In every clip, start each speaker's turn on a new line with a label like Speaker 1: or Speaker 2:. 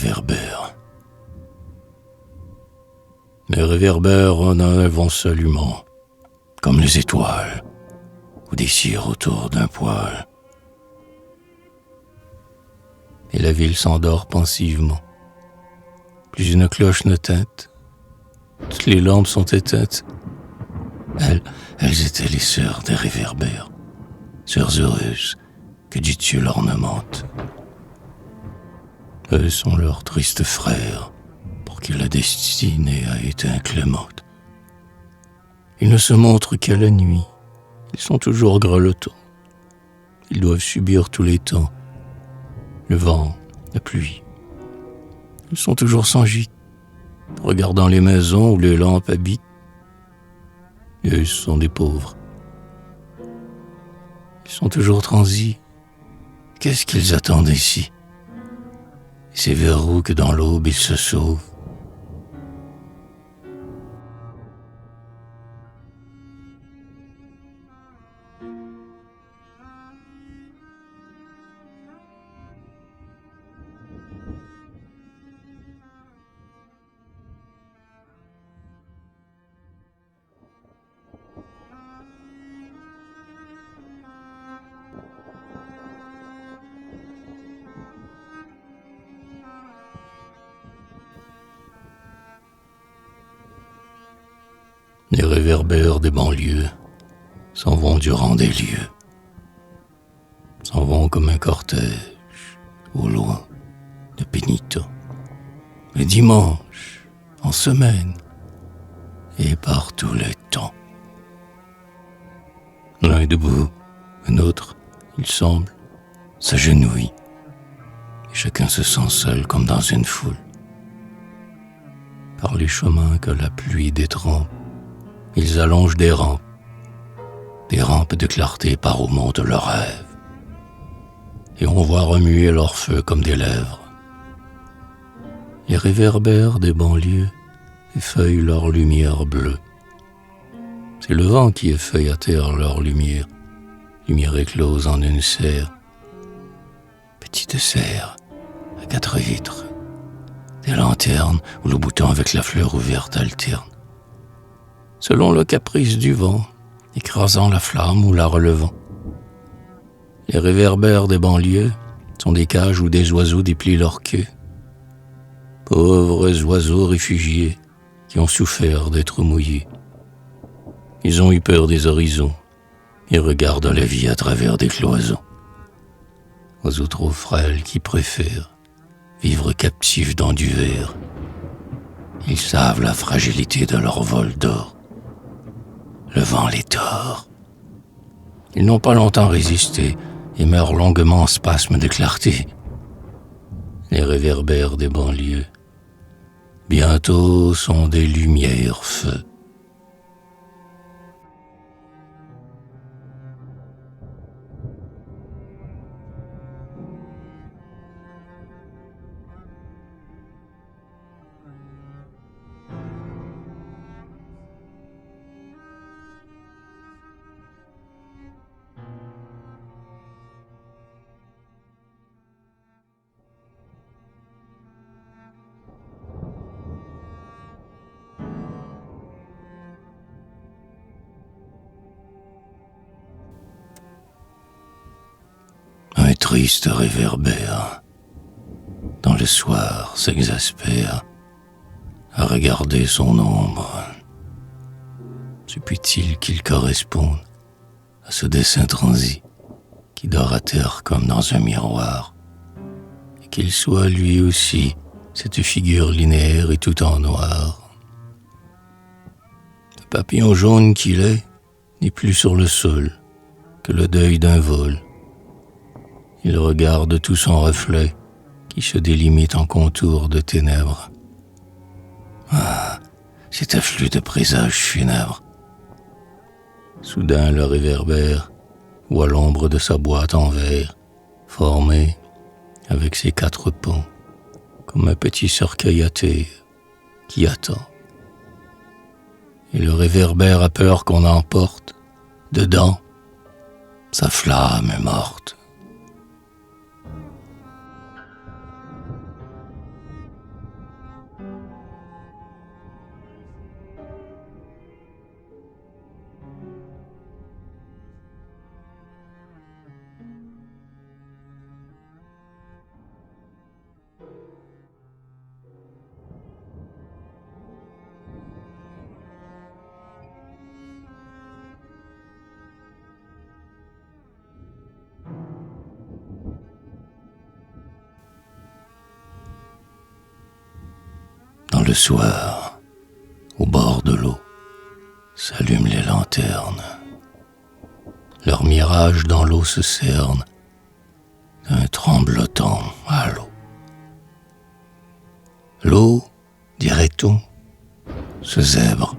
Speaker 1: réverbères. Les réverbères en un vent s'allumant, comme les étoiles, ou des cires autour d'un poêle. Et la ville s'endort pensivement. Plus une cloche ne tinte. Toutes les lampes sont éteintes. Elles étaient les sœurs des réverbères, sœurs heureuses que Dieu l'ornemente. Eux sont leurs tristes frères, pour qui la destinée a été inclémente. Ils ne se montrent qu'à la nuit, ils sont toujours grelottants. Ils doivent subir tous les temps, le vent, la pluie. Ils sont toujours sans gîte, regardant les maisons où les lampes habitent. Eux sont des pauvres. Ils sont toujours transis. Qu'est-ce qu'ils attendent ici? C'est vers où que dans l'aube ils se sauvent. Les réverbères des banlieues s'en vont durant des lieues, s'en vont comme un cortège, au loin, de pénitents, les dimanches, en semaine, et par tous les temps. L'un est debout, un autre, il semble, s'agenouille, et chacun se sent seul comme dans une foule. Par les chemins que la pluie détrempe, ils allongent des rampes de clarté par où montent leurs rêves, et on voit remuer leur feu comme des lèvres. Les réverbères des banlieues effeuillent leur lumière bleue. C'est le vent qui effeuille à terre leur lumière éclose en une serre, petite serre à 4 vitres, des lanternes où le bouton avec la fleur ouverte alterne, selon le caprice du vent, écrasant la flamme ou la relevant. Les réverbères des banlieues sont des cages où des oiseaux déplient leur queue. Pauvres oiseaux réfugiés qui ont souffert d'être mouillés. Ils ont eu peur des horizons et regardent la vie à travers des cloisons. Oiseaux trop frêles qui préfèrent vivre captifs dans du verre. Ils savent la fragilité de leur vol d'or. Le vent les tord. Ils n'ont pas longtemps résisté et meurent longuement en spasmes de clarté. Les réverbères des banlieues, bientôt sont des lumières feu. Un triste réverbère, dans le soir s'exaspère à regarder son ombre. Supplie-t-il qu'il corresponde à ce dessin transi qui dort à terre comme dans un miroir, et qu'il soit lui aussi cette figure linéaire et tout en noir. Le papillon jaune qu'il est n'est plus sur le sol que le deuil d'un vol. Il regarde tout son reflet qui se délimite en contours de ténèbres. Ah, cet afflux de présages funèbres. Soudain le réverbère voit l'ombre de sa boîte en verre, formée avec ses 4 pans, comme un petit cercueil à terre qui attend. Et le réverbère a peur qu'on emporte, dedans, sa flamme est morte. le soir, au bord de l'eau, s'allument les lanternes. Leur mirage dans l'eau se cerne d'un tremblotant halo. L'eau, dirait-on, ce zèbre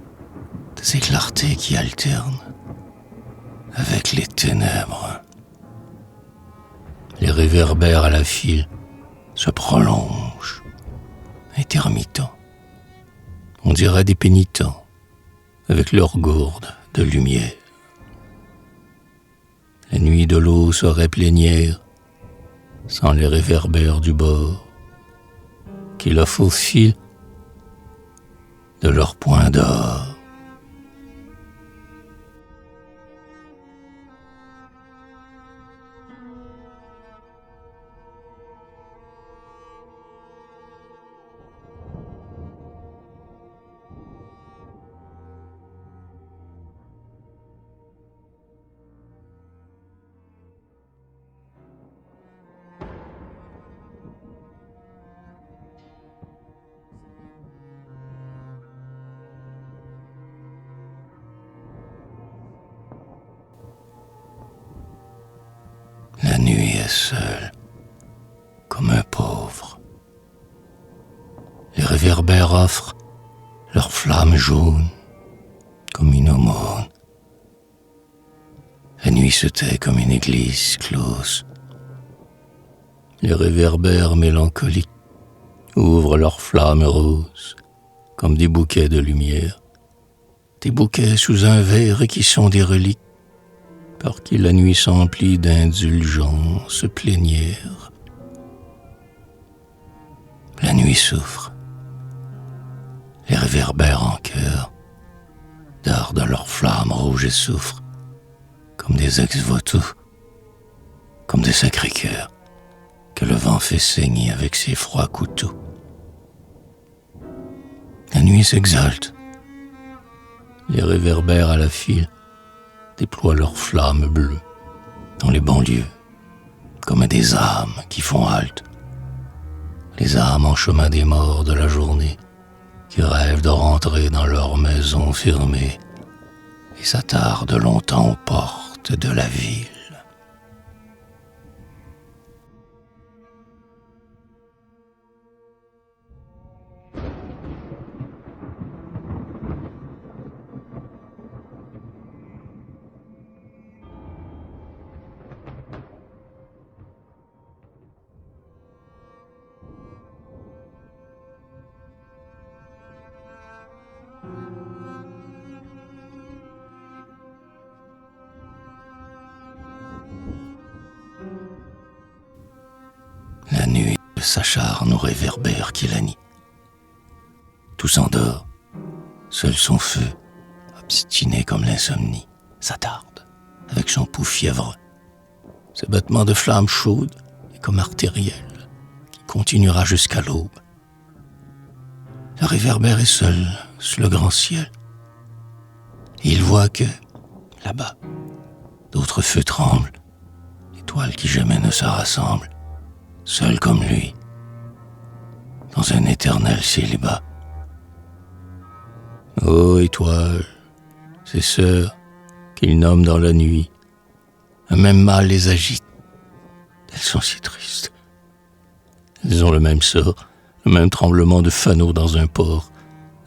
Speaker 1: des clartés qui alternent avec les ténèbres. Les réverbères à la file se prolongent, intermittents. On dirait des pénitents avec leurs gourdes de lumière. La nuit de l'eau serait plénière sans les réverbères du bord qui la faufilent de leurs points d'or. La nuit est seule, comme un pauvre. Les réverbères offrent leurs flammes jaunes, comme une aumône. La nuit se tait comme une église close. Les réverbères mélancoliques ouvrent leurs flammes roses, comme des bouquets de lumière. Des bouquets sous un verre qui sont des reliques, par qui la nuit s'emplit d'indulgence plénière. La nuit souffre. Les réverbères en chœur dardent leurs flammes rouges et souffrent, comme des ex-voto, comme des sacrés-cœurs que le vent fait saigner avec ses froids couteaux. La nuit s'exalte. Les réverbères à la file déploient leurs flammes bleues dans les banlieues, comme des âmes qui font halte. Les âmes en chemin des morts de la journée, qui rêvent de rentrer dans leur maison fermée et s'attardent longtemps aux portes de la ville. La nuit s'acharne aux réverbères qui la nient. Tout s'endort, seul son feu, obstiné comme l'insomnie, s'attarde avec son pouls fiévreux. Ses battements de flammes chaudes et comme artériels, qui continuera jusqu'à l'aube. Le réverbère est seul sous le grand ciel. Et il voit que, là-bas, d'autres feux tremblent, étoiles qui jamais ne se rassemblent, seules comme lui, dans un éternel célibat. Ô étoiles, ces sœurs qu'il nomme dans la nuit, un même mal les agite. Elles sont si tristes. Elles ont le même sort, le même tremblement de fanaux dans un port,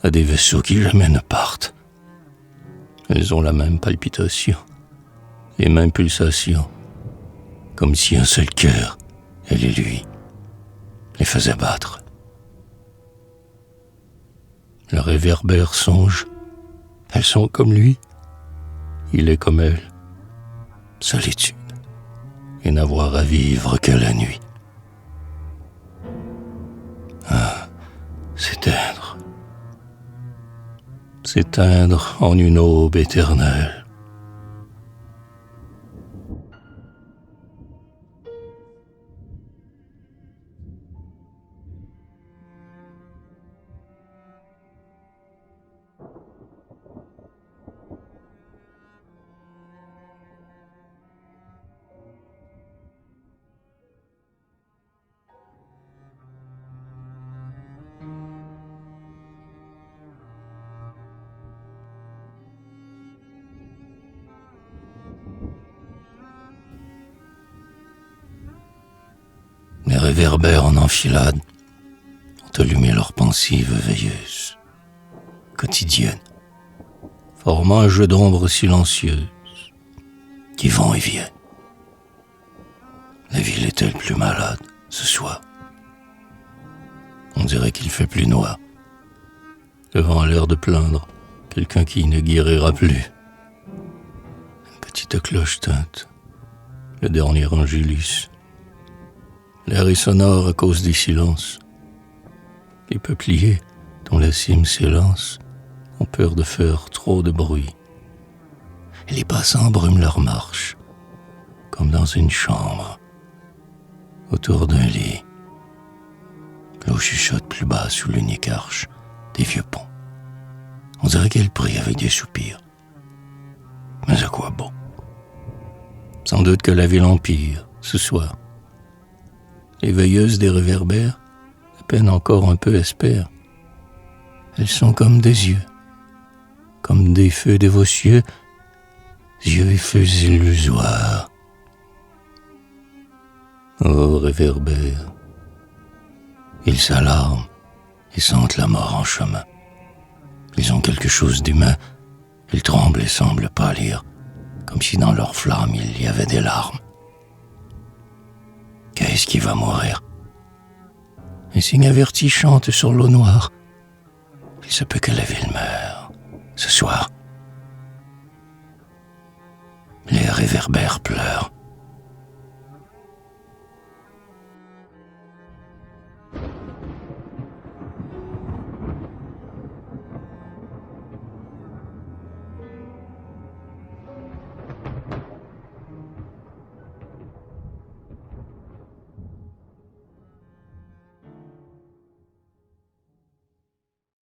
Speaker 1: à des vaisseaux qui jamais ne partent. Elles ont la même palpitation, les mêmes pulsations, comme si un seul cœur, elle et lui, les faisait battre. Le réverbère songe, elles sont comme lui, il est comme elle. Solitude, et n'avoir à vivre que la nuit. Ah, s'éteindre en une aube éternelle. réverbères en enfilade ont allumé leurs pensives veilleuses, quotidiennes, formant un jeu d'ombres silencieuses qui vont et viennent. La ville est-elle plus malade ce soir? On dirait qu'il fait plus noir. Le vent a l'air de plaindre quelqu'un qui ne guérira plus. Une petite cloche teinte, le dernier Angélus. L'air est sonore à cause des silences. Les peupliers, dont la cime s'élance, ont peur de faire trop de bruit. Et les passants brument leur marche, comme dans une chambre, autour d'un lit. L'eau chuchote plus bas sous l'unique arche des vieux ponts. On dirait qu'elle prie avec des soupirs. Mais à quoi bon? Sans doute que la ville empire, ce soir. Les veilleuses des réverbères, à peine encore un peu espèrent. Elles sont comme des yeux, comme des feux de vos cieux, yeux et feux illusoires. Ô réverbères, ils s'alarment et sentent la mort en chemin. Ils ont quelque chose d'humain, ils tremblent et semblent pâlir, comme si dans leurs flammes il y avait des larmes. Qu'est-ce qui va mourir? Un cygne averti chante sur l'eau noire. Il se peut que la ville meure ce soir. Les réverbères pleurent.